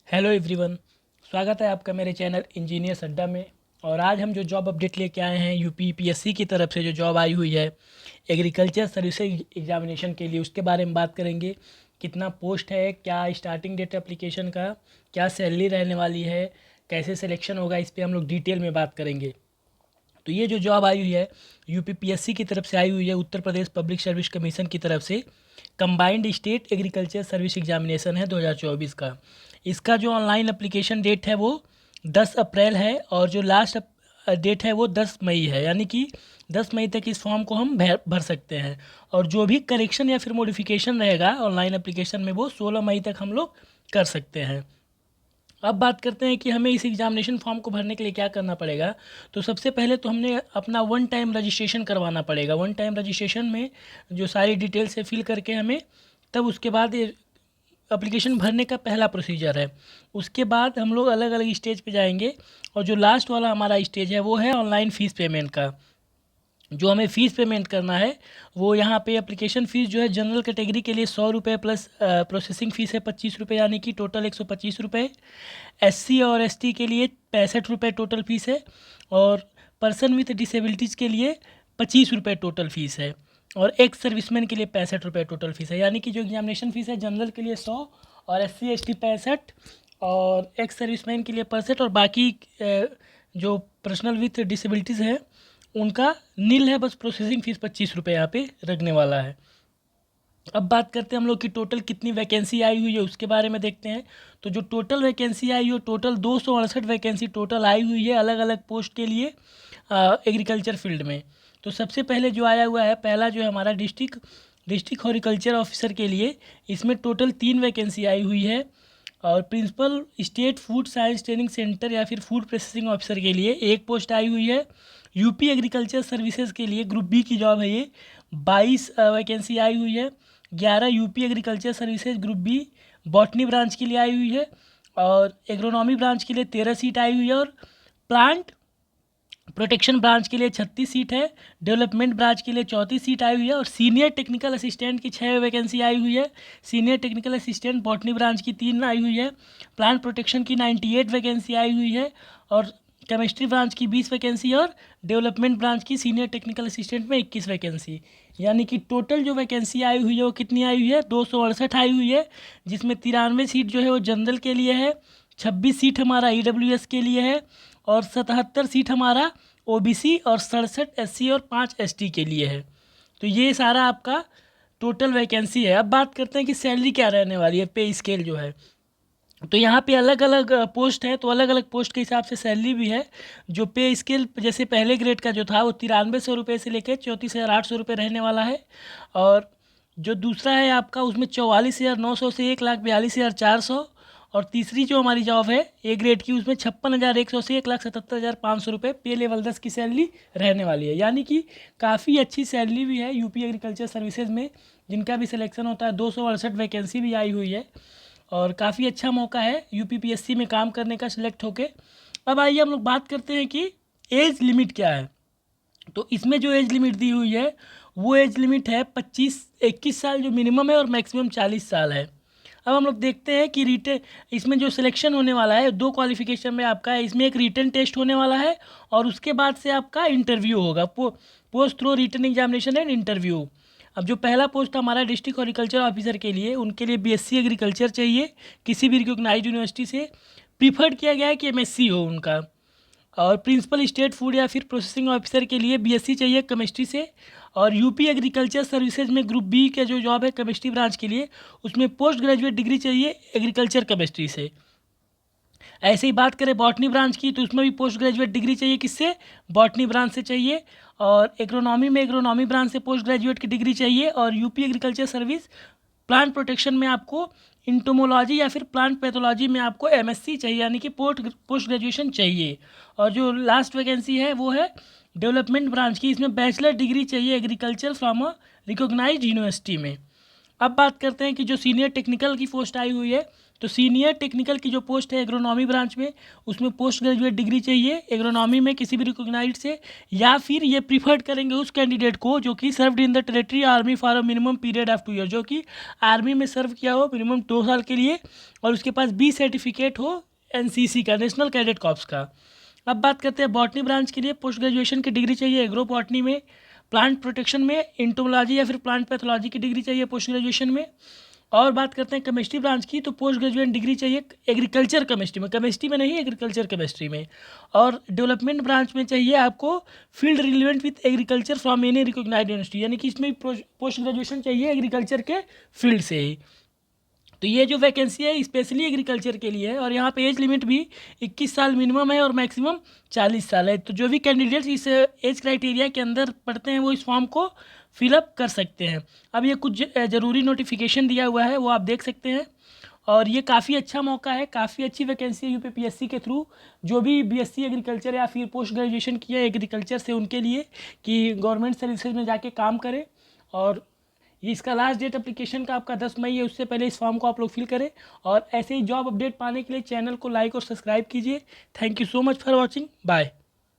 Hello everyone, स्वागत है आपका मेरे चैनल इंजीनियर्स अड्डा में। और आज हम जो जॉब अपडेट लेके आए हैं यूपी पीएससी की तरफ से जो जॉब आई हुई है एग्रीकल्चर सर्विसेज एग्जामिनेशन के लिए, उसके बारे में बात करेंगे। कितना पोस्ट है, क्या स्टार्टिंग डेट एप्लीकेशन का, क्या सैलरी रहने वाली है, कैसे सिलेक्शन होगा, इस पर हम लोग डिटेल में बात करेंगे। तो ये जो जॉब आई हुई है यूपी पीएससी की तरफ से आई हुई है, Uttar Pradesh public service commission की तरफ से combined state agriculture service examination है 2024 का। इसका जो ऑनलाइन एप्लीकेशन डेट है वो 10 अप्रैल है और जो लास्ट डेट है वो 10 मई है, यानी कि 10 मई तक इस फॉर्म को हम भर सकते हैं। और जो भी करेक्शन या फिर मॉडिफिकेशन रहेगा ऑनलाइन एप्लीकेशन में वो 16 मई तक हम लोग कर सकते हैं। अब बात करते हैं कि हमें इस एग्जामिनेशन फॉर्म को भरने के लिए क्या करना पड़ेगा। तो सबसे पहले तो हमने अपना वन टाइम रजिस्ट्रेशन करवाना पड़ेगा। वन टाइम रजिस्ट्रेशन में जो सारी डिटेल्स है फिल करके हमें, तब उसके बाद एप्लीकेशन भरने का पहला प्रोसीजर है। उसके बाद हम लोग अलग अलग स्टेज पे जाएंगे और जो लास्ट वाला हमारा स्टेज है वो है ऑनलाइन फ़ीस पेमेंट का। जो हमें फ़ीस पेमेंट करना है वो यहाँ पे एप्लीकेशन फ़ीस जो है जनरल कैटेगरी के लिए 100 रुपये प्लस प्रोसेसिंग फ़ीस है 25 रुपये, यानी कि टोटल 125 रुपये। एससी और एसटी के लिए 65 रुपये टोटल फ़ीस है और पर्सन विथ डिसेबिलिटीज़ के लिए 25 रुपये टोटल फ़ीस है और एक्स सर्विसमैन के लिए 65 रुपये टोटल फ़ीस है। यानी कि जो एग्जामिनेशन फ़ीस है जनरल के लिए 100 और एससी एसटी 65 और एक्स सर्विसमैन के लिए 65 और बाकी जो पर्सनल विथ डिसेबिलिटीज़ है उनका नील है, बस प्रोसेसिंग फ़ीस 25 रुपये यहाँ पे रखने वाला है। अब बात करते हैं हम लोग की टोटल कितनी वैकेंसी आई हुई है उसके बारे में देखते हैं। तो जो टोटल वैकेंसी आई है टोटल 268 वैकेंसी टोटल आई हुई है अलग अलग पोस्ट के लिए एग्रीकल्चर फील्ड में। तो सबसे पहले जो आया हुआ है, पहला जो है हमारा डिस्ट्रिक्ट हॉर्टिकल्चर ऑफिसर के लिए, इसमें टोटल 3 वैकेंसी आई हुई है। और principal state food science training centre या फिर फूड प्रोसेसिंग ऑफिसर के लिए एक पोस्ट आई हुई है। यूपी एग्रीकल्चर सर्विसेज के लिए ग्रुप बी की जॉब है ये, 22 वैकेंसी आई हुई है। 11 UP agriculture services group B botany branch के लिए आई हुई है और एग्रोनॉमी ब्रांच के लिए 13 सीट आई हुई है और प्लांट प्रोटेक्शन ब्रांच के लिए 36 सीट है। डेवलपमेंट ब्रांच के लिए 34 सीट आई हुई है और सीनियर टेक्निकल असिस्टेंट की 6 वैकेंसी आई हुई है। Senior technical assistant botany branch की 3 आई हुई है। प्लांट प्रोटेक्शन की 98 वैकेंसी आई हुई है और केमिस्ट्री ब्रांच की 20 वैकेंसी और डेवलपमेंट ब्रांच की सीनियर टेक्निकल असिस्टेंट में 21 वैकेंसी। यानी कि टोटल जो वैकेंसी आई हुई है वो कितनी आई हुई है, 268 आई हुई है, जिसमें 93 सीट जो है वो जनरल के लिए है, 26 सीट हमारा ईडब्ल्यूएस के लिए है और 77 सीट हमारा ओबीसी और 67 एससी और 5 एसटी के लिए है। तो ये सारा आपका टोटल वैकेंसी है। अब बात करते हैं कि सैलरी क्या रहने वाली है, पे स्केल जो है। तो यहाँ पे अलग अलग पोस्ट है, तो अलग अलग पोस्ट के हिसाब से सैलरी भी है। जो पे स्केल जैसे पहले ग्रेड का जो था वो 9300 रुपये से लेकर 34,800 रुपये रहने वाला है। और जो दूसरा है आपका उसमें 44,900 से 1,42,400। और तीसरी जो हमारी जॉब है ए ग्रेड की उसमें 56,100 से 1,77,500 रुपये पे लेवल 10 की सैलरी रहने वाली है। यानी कि काफ़ी अच्छी सैलरी भी है यूपी एग्रीकल्चर सर्विसेज में, जिनका भी सिलेक्शन होता है। 268 वैकेंसी भी आई हुई है और काफ़ी अच्छा मौका है यूपीपीएससी में काम करने का सिलेक्ट होके। अब आइए हम लोग बात करते हैं कि एज लिमिट क्या है। तो इसमें जो एज लिमिट दी हुई है वो एज लिमिट है 21 साल जो मिनिमम है और मैक्सिमम 40 साल है। अब हम लोग देखते हैं कि रिटन इसमें जो सिलेक्शन होने वाला है 2 क्वालिफिकेशन में आपका है। इसमें एक रिटन टेस्ट होने वाला है और उसके बाद से आपका इंटरव्यू होगा, post through written examination and interview. अब जो पहला पोस्ट हमारा डिस्ट्रिक्ट हॉर्टिकल्चर ऑफिसर के लिए, उनके लिए बीएससी एग्रीकल्चर चाहिए किसी भी रिकॉग्नाइज्ड यूनिवर्सिटी से। प्रीफर्ड किया गया है कि एमएससी हो उनका। और प्रिंसिपल स्टेट फूड या फिर प्रोसेसिंग ऑफिसर के लिए बीएससी चाहिए केमिस्ट्री से। और यूपी एग्रीकल्चर सर्विसेज में ग्रुप बी का जो जॉब है केमिस्ट्री ब्रांच के लिए, उसमें पोस्ट ग्रेजुएट डिग्री चाहिए एग्रीकल्चर केमिस्ट्री से। ऐसे ही बात करें बॉटनी ब्रांच की तो उसमें भी पोस्ट ग्रेजुएट डिग्री चाहिए, किससे, बॉटनी ब्रांच से चाहिए। और एग्रोनॉमी में एग्रोनॉमी ब्रांच से पोस्ट ग्रेजुएट की डिग्री चाहिए। और UP agriculture service plant protection में आपको इंटोमोलॉजी या फिर प्लांट पैथोलॉजी में आपको एमएससी चाहिए, यानी कि पोस्ट ग्रेजुएशन चाहिए। और जो लास्ट वैकेंसी है वो है डेवलपमेंट ब्रांच की, इसमें बैचलर डिग्री चाहिए agriculture from a recognised university में। अब बात करते हैं कि जो सीनियर टेक्निकल की पोस्ट आई हुई है तो सीनियर टेक्निकल की जो पोस्ट है एग्रोनॉमी ब्रांच में, उसमें पोस्ट ग्रेजुएट डिग्री चाहिए एग्रोनॉमी में किसी भी रिकॉग्नाइज्ड से, या फिर ये प्रीफर्ड करेंगे उस कैंडिडेट को जो कि served in the territory army for a minimum period of 2 year, जो कि आर्मी में सर्व किया हो मिनिमम 2 साल के लिए और उसके पास बी सर्टिफिकेट हो एनसीसी का, नेशनल कैडेट कॉर्प्स का। अब बात करते हैं बॉटनी ब्रांच के लिए, पोस्ट ग्रेजुएशन की डिग्री चाहिए एग्रो बॉटनी में, प्लांट प्रोटेक्शन में एंटोमोलॉजी या फिर प्लांट पैथोलॉजी की डिग्री चाहिए पोस्ट ग्रेजुएशन में। और बात करते हैं केमिस्ट्री ब्रांच की, तो पोस्ट ग्रेजुएट डिग्री चाहिए एग्रीकल्चर केमिस्ट्री में नहीं, एग्रीकल्चर केमिस्ट्री में। और डेवलपमेंट ब्रांच में चाहिए आपको field relevant with agriculture from any recognised university, यानी कि इसमें पोस्ट ग्रेजुएशन चाहिए एग्रीकल्चर के फील्ड से ही। तो ये जो वैकेंसी है स्पेशली एग्रीकल्चर के लिए है और यहाँ पे एज लिमिट भी 21 साल मिनिमम है और मैक्सिमम 40 साल है। तो जो भी कैंडिडेट्स इस एज क्राइटेरिया के अंदर पढ़ते हैं वो इस फॉर्म को फिलअप कर सकते हैं। अब ये कुछ ज़रूरी नोटिफिकेशन दिया हुआ है वो आप देख सकते हैं और ये काफ़ी अच्छा मौका है, काफ़ी अच्छी वैकेंसी है यूपीपीएससी के थ्रू जो भी बीएससी एग्रीकल्चर या फिर पोस्ट ग्रेजुएशन किया है एग्रीकल्चर से उनके लिए कि गवर्नमेंट सर्विसेज में जाके काम करें। और ये इसका लास्ट डेट एप्लीकेशन का आपका 10 मई है, उससे पहले इस फॉर्म को आप लोग फिल करें। और ऐसे ही जॉब अपडेट पाने के लिए चैनल को लाइक और सब्सक्राइब कीजिए। Thank you so much for watching, bye.